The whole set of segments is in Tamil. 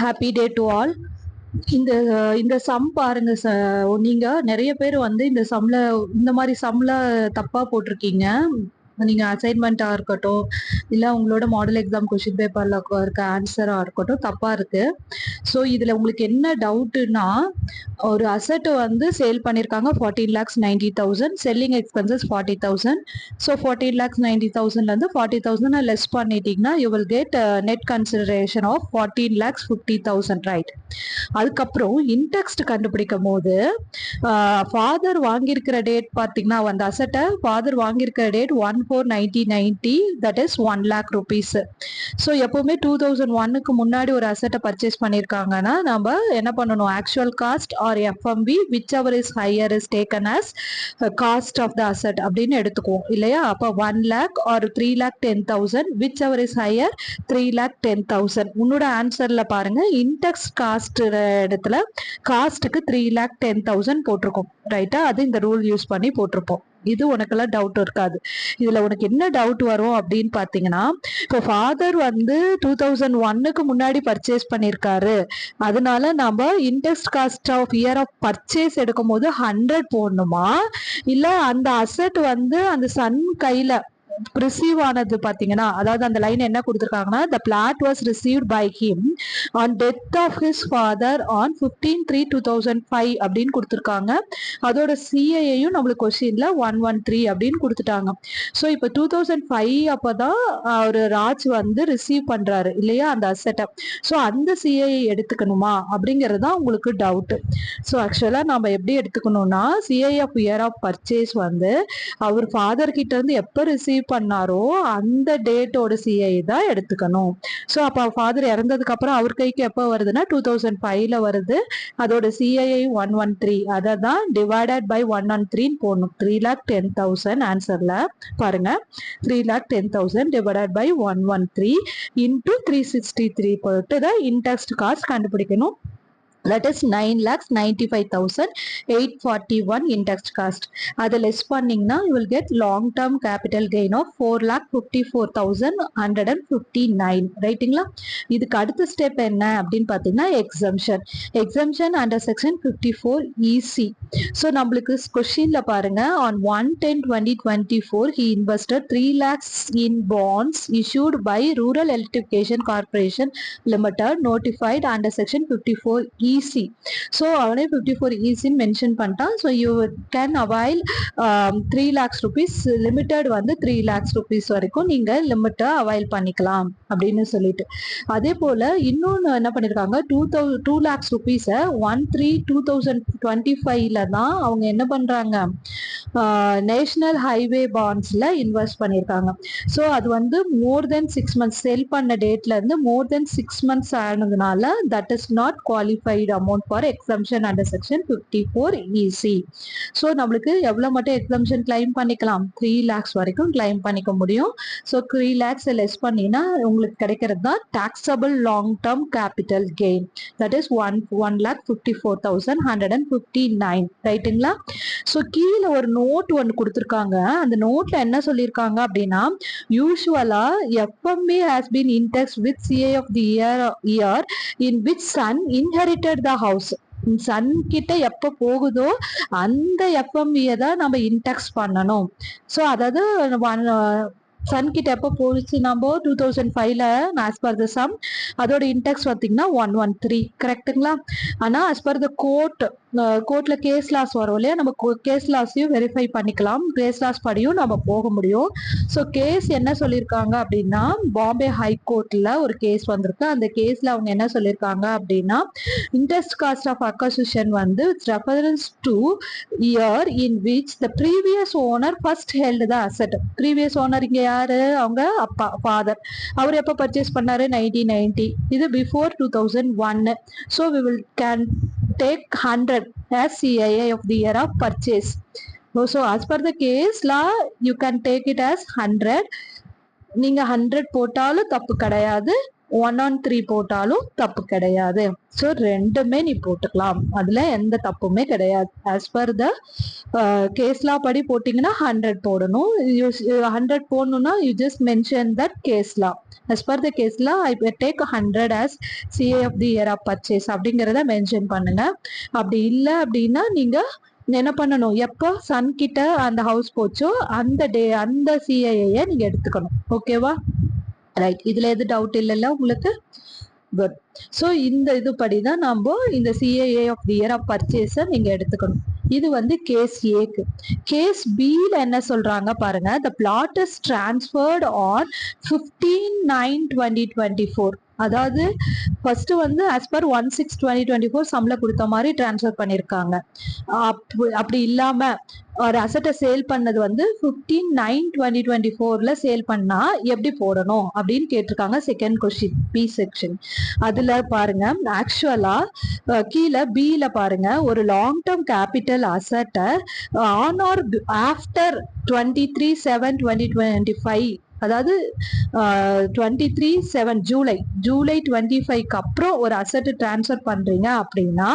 Happy day to all. இந்த இந்த சம் பாருங்க நீங்க நிறைய பேர் வந்து இந்த மாதிரி சம்ல தப்பா போட்டிருக்கீங்க. நீங்க அசைன்மெண்ட்டா இருக்கட்டும், இல்ல உங்களோட மாடல் எக்ஸாம் கொஸ்டின் பேப்பர்ல இருக்க ஆன்சரா இருக்கட்டும் தப்பா இருக்கு. ஸோ இதுல உங்களுக்கு என்ன டவுட்னா, ஒரு அசட் வந்து சேல் பண்ணிருக்காங்க 14,90,000, செல்லிங் எக்ஸ்பென்சஸ் 40,000. ஸோ 14,90,000ல இருந்து 40,000 லெஸ் பண்ணிட்டீங்கன்னா you will get net consideration of 14,50,000, right? அதுக்கப்புறம் இன்டெக்ஸ்ட் கண்டுபிடிக்கும் போது ஃபாதர் வாங்கியிருக்கிற டேட் பார்த்தீங்கன்னா, அந்த அசட்டை ஃபாதர் வாங்கியிருக்கிற date 1/4/1990, that is 1 lakh rupees. So எப்பவுமே 2001க்கு முன்னாடி ஒரு அசட்டை பர்ச்சேஸ் பண்ணியிருக்காங்கன்னா நம்ம என்ன பண்ணணும், actual cost or FMV whichever is higher is taken as cost of the asset அப்படின்னு எடுத்துக்குவோம் இல்லையா? அப்போ 1 lakh or 3,10,000 whichever is higher 3,10,000. உன்னோட ஆன்சர்ல பாருங்க, இன்டெக்ஸ் காஸ்ட் இடத்துல காஸ்ட்டுக்கு 3,10,000 போட்டிருக்கோம், ரைட்டா? அது இந்த ரூல் யூஸ் பண்ணி போட்டிருப்போம். இது உனக்கெல்லாம் டவுட் இருக்காது. இதுல உனக்கு என்ன டவுட் வரும் அப்படின்னு பாத்தீங்கன்னா, இப்போ ஃபாதர் வந்து 2001க்கு முன்னாடி பர்ச்சேஸ் பண்ணிருக்காரு, அதனால நம்ம interest cost of year of purchase எடுக்கும் போது 100 போடணுமா, இல்ல அந்த அசட் வந்து அந்த சன் கையில ரிசீவ் ஆனது பாத்தீங்கன்னா, அதாவது அந்த லைன் என்ன கொடுத்திருக்காங்கன்னா, the plat was received by him on death of his father on 15/3/2005 அப்படின்னு கொடுத்திருக்காங்க. அதோட சிஐயும் நம்மளுக்கு கொஸ்டின்ல 113 அப்படின்னு கொடுத்துட்டாங்க. ஸோ இப்போ 2005 அப்பதான் ஒரு ராஜ் வந்து ரிசீவ் பண்றாரு இல்லையா அந்த அசட்டை. ஸோ அந்த சிஐ எடுத்துக்கணுமா அப்படிங்கிறது தான் உங்களுக்கு டவுட். ஸோ ஆக்சுவலா நம்ம எப்படி எடுத்துக்கணும்னா, CI of year of purchase வந்து அவர் ஃபாதர் கிட்ட இருந்து எப்ப ரிசீவ் பண்ணாரோ அந்த டேட்டோட சிஐ தான் எடுத்துக்கணும். ஸோ அப்போ ஃபாதர் இறந்ததுக்கு அப்புறம் அவர் கைக்கு எப்போ வருதுன்னா 2005ல வருது. அதோட சிஐ 113, அதை தான் டிவைடட் பை 113 போடணும். 3,10,000 ஆன்சர்ல பாருங்க, 3,10,000 டிவைடட் பை 113 இன்டூ 363 போட்டு தான் இன்ட்ரெஸ்ட் காஸ்ட் கண்டுபிடிக்கணும். That is 9,95,841 interest cost. அது லெஸ் பண்ணீங்கன்னா you will get long term capital gain of 4,54,159, ரைட்டுங்களா? இதுக்கு அடுத்த ஸ்டெப் என்ன அப்படின்னு பார்த்தீங்கன்னா, exemption under section 54 EC. So நம்மளுக்கு கொஸ்டின்ல பாருங்க, on 1/10/2024 he invested 3 lakhs in bonds issued by Rural Electrification Corporation Limited notified under section 54 EC. So அவனே 54 EC மென்ஷன் பண்ணிட்டான். So you can avail 3 lakhs rupees, limited வந்து 3 lakhs rupees வரைக்கும் நீங்க லிமிட்டை அவைல் பண்ணிக்கலாம் அப்படின்னு சொல்லிட்டு. அதே போல இன்னொன்று என்ன பண்ணிருக்காங்க, 2 lakhs rupees 1/3/2025ல தான் அவங்க என்ன பண்றாங்க, நேஷனல் ஹைவே பாண்ட்ஸ்ல இன்வெஸ்ட் பண்ணிருக்காங்க. ஸோ அது வந்து மோர் தென் 6 months செல் பண்ண டேட்ல இருந்து மோர் தென் 6 months ஆனதுனால that is not qualified amount for exemption under section 54 EC. So நம்மளுக்கு எவ்வளவு மட்டும் எக்ஸம்ஷன் கிளைம் பண்ணிக்கலாம், 3 lakhs வரைக்கும் கிளைம் பண்ணிக்க முடியும். ஸோ 3 lakhs லெஸ் பண்ணினா உங்களுக்கு கிடைக்கிறது தான் taxable long term capital gain, that is 1,54,159, ரைட்டுங்களா? ஸோ கீழே ஒரு நோட் ஒன்று கொடுத்துருக்காங்க. அந்த நோட்ல என்ன சொல்லியிருக்காங்க அப்படின்னா, usually FMV has been indexed with CII of the year in which son inherited the house. Son கிட்ட எப்ப போகுதோ அந்த எஃப்எம்பியை தான் நம்ம இன்டெக்ஸ் பண்ணணும். ஸோ அதாவது சன் கிட்ட எப்போ போச்சு, நம்ம 2005ல ஆஸ் பர் த சம் அதோட இன்டெக்ஸ் பார்த்தீங்கன்னா 113, கரெக்டுங்களா? ஆனால் ஆஸ் பர் த கோர்ட்ல கேஸ் லாஸ் வரும் இல்லையா, நம்ம கேஸ் லாஸையும் வெரிஃபை பண்ணிக்கலாம், கேஸ் லாஸ் படியும் நம்ம போக முடியும். ஸோ கேஸ் என்ன சொல்லியிருக்காங்க அப்படின்னா, பாம்பே ஹை கோர்ட்ல ஒரு கேஸ் வந்திருக்கு. அந்த கேஸ்ல அவங்க என்ன சொல்லியிருக்காங்க அப்படின்னா, இன்ட்ரெஸ்ட் காஸ்ட் ஆஃப் அக்வசிஷன் வந்து reference to year in which the previous owner first held the asset. Previous owner இங்க யாரு, அவங்க அப்பா ஃபாதர். அவர் எப்ப பர்ச்சேஸ் பண்ணாரு, 1990. இது before 2001. So we will can take 100 as CII of the year of purchase. So as per the case law you can take it as 100. நீங்க 100 போட்டாலும் தப்பு கிடையாது, 1 on 3 போட்டாலும் தப்பு கிடையாது. ஸோ ரெண்டுமே நீ போட்டுக்கலாம், அதுல எந்த தப்புமே கிடையாது. ஆஸ் பர் த கேஸ்லா படி போட்டீங்கன்னா 100 போடணும். 100 போடணும்னா யூ ஜஸ்ட் மென்ஷன் தட் கேஸ்லா. as per the case law I will take 100 as CA of the year of purchase அப்படிங்கறத மென்ஷன் பண்ணுங்க. அப்படி இல்லை அப்படின்னா நீங்க என்ன பண்ணணும், எப்போ சன் கிட்ட அந்த ஹவுஸ் போச்சோ அந்த சிஏஏ நீங்க எடுத்துக்கணும். ஓகேவா? ரைட். இதுல எது டவுட் இல்லைல்ல உங்களுக்கு? குட். ஸோ இந்த இது படிதான் நம்ம இந்த CII of the year of பர்ச்சேஸை நீங்க எடுத்துக்கணும். இது வந்து கேஸ் ஏக்கு. கேஸ் பில என்ன சொல்றாங்க பாருங்க. த பிளாட் இஸ் டிரான்ஸ்ஃபர்ட் ஆன் 15/9/2024. அதாவது ஃபர்ஸ்ட் வந்து as per 1/6/2024 சம்பள கொடுத்த மாதிரி டிரான்ஸ்ஃபர் பண்ணிருக்காங்க. அப்படி இல்லாம ஒரு அசட்டை சேல் பண்ணது வந்து 15/9/2024 சேல் பண்ணா எப்படி போடணும் அப்படின்னு கேட்டிருக்காங்க. Second question B section. அதுல பாருங்க, ஆக்சுவலா கீழே பில பாருங்க, ஒரு லாங் டேர்ம் கேபிட்டல் அசட்டை ஆன் ஆர் ஆஃப்டர் 23/7/2025, அதாவது 23/7 ஜூலை 25க்கு அப்புறம் ஒரு அசட் டிரான்ஸ்ஃபர் பண்றீங்க அப்படின்னா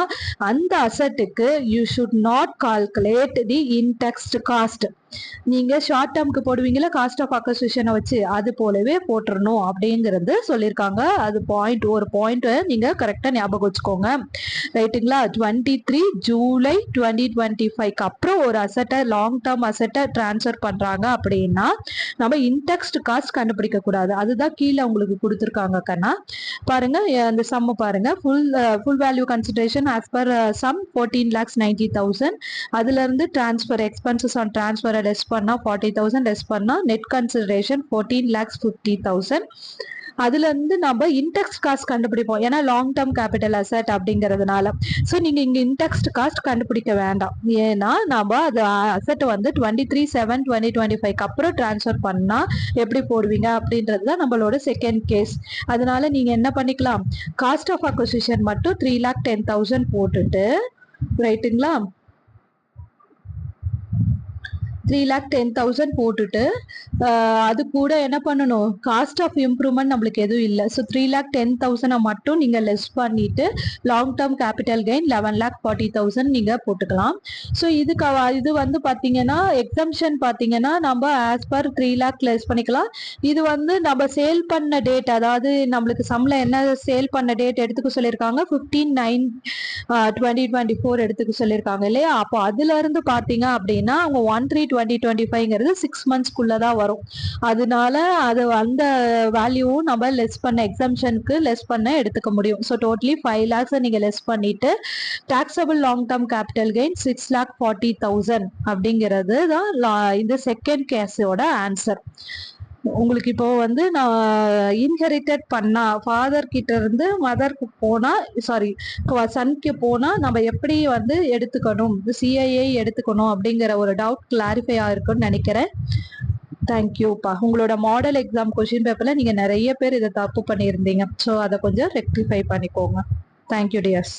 அந்த அசட்டுக்கு you should not calculate the indexed cost. நீங்க ஷார்ட் டேர்ம்க்கு போடுவீங்களா காஸ்ட் ஆஃப் அக்விசிஷனை வச்சு, அது போலவே போட்டுறணும் அப்படிங்கிறது சொல்லியிருக்காங்க. அது ஒரு பாயிண்ட் நீங்க கரெக்டா ஞாபகம் வச்சுக்கோங்க. ரைட்டுங்களா? 23 ஜூலை 2025க்கு அப்புறம் ஒரு அசட்டை லாங் டேர்ம் அசட்டை டிரான்ஸ்ஃபர் பண்றாங்க அப்படின்னா நம்ம இன்டெக்ஸ்ட் காஸ்ட் கண்டுபிடிக்க கூடாது. அதுதான் கீழே உங்களுக்கு கொடுத்துருக்காங்க கண்ணா. பாருங்க அந்த சம் பாருங்க. Full value consideration as per sum 14,90,000. அதுல இருந்து transfer expenses on transfer less பண்ணா 40,000 லெஸ் பண்ணா நெட் கன்சிடரேஷன் 14,50,000. அதுல இருந்து நம்ம இன்டெக்ஸ்ட் காஸ்ட் கண்டுபிடிப்போம், ஏன்னா லாங் டேர்ம் கேபிட்டல் அசட் அப்படிங்கிறதுனால. ஸோ நீங்க இங்க இன்டெக்ஸ்ட் காஸ்ட் கண்டுபிடிக்க வேண்டாம், ஏன்னா நம்ம அது அசட் வந்து 23/7/2025க்கு அப்புறம் டிரான்ஸ்ஃபர் பண்ணா எப்படி போடுவீங்க அப்படின்றது தான் நம்மளோட செகண்ட் கேஸ். அதனால நீங்க என்ன பண்ணிக்கலாம், காஸ்ட் ஆஃப் அக்விசிஷன் மட்டும் 3,10,000 போட்டுட்டு, ரைட்டுங்களா, 3,10,000 போட்டுட்டு அது கூட என்ன பண்ணணும், காஸ்ட் ஆஃப் இம்ப்ரூவ்மெண்ட் நம்மளுக்கு எதுவும் இல்லை. ஸோ 3,10,000 மட்டும் நீங்க லெஸ் பண்ணிட்டு லாங் டேர்ம் கேபிட்டல் கெயின் 11,40,000 நீங்க போட்டுக்கலாம். ஸோ இது வந்து பாத்தீங்கன்னா எக்ஸம்ஷன் பாத்தீங்கன்னா நம்ம ஆஸ் பர் 3 lakh லெஸ் பண்ணிக்கலாம். இது வந்து நம்ம சேல் பண்ண டேட், அதாவது நம்மளுக்கு சம்பளம் என்ன சேல் பண்ண டேட் எடுத்துக்க சொல்லியிருக்காங்க, 15/9/2024 எடுத்துக்க சொல்லியிருக்காங்க இல்லையா? அப்போ அதுல இருந்து பாத்தீங்க அப்படின்னா அவங்க 1/3/2025ங்கிறது 6 monthsக்குள்ளதான் வரும். அதனால அது அந்த வேல்யூவும் நம்ம லெஸ் பண்ண எக்ஸம்ஷனுக்கு லெஸ் பண்ண எடுத்துக்க முடியும். ஸோ டோட்டலி 5 lakhs நீங்க லெஸ் பண்ணிட்டு taxable long term capital gain 6,40,000 அப்படிங்கிறது தான் இந்த செகண்ட் கேஸோட ஆன்சர். உங்களுக்கு இப்போ வந்து நான் இன்ஹெரிட்டட் பண்ணா ஃபாதர் கிட்ட இருந்து மதருக்கு போனா, சாரி சன்க்கு போனா நம்ம எப்படி வந்து எடுத்துக்கணும், சிஐஏ எடுத்துக்கணும் அப்படிங்கிற ஒரு டவுட் கிளாரிஃபை ஆயிருக்குன்னு நினைக்கிறேன். தேங்க்யூப்பா. உங்களோட மாடல் எக்ஸாம் கொஸ்டின் பேப்பர்ல நீங்க நிறைய பேர் இதை தப்பு பண்ணியிருந்தீங்க. ஸோ அதை கொஞ்சம் ரெக்டிஃபை பண்ணிக்கோங்க. Thank you tears.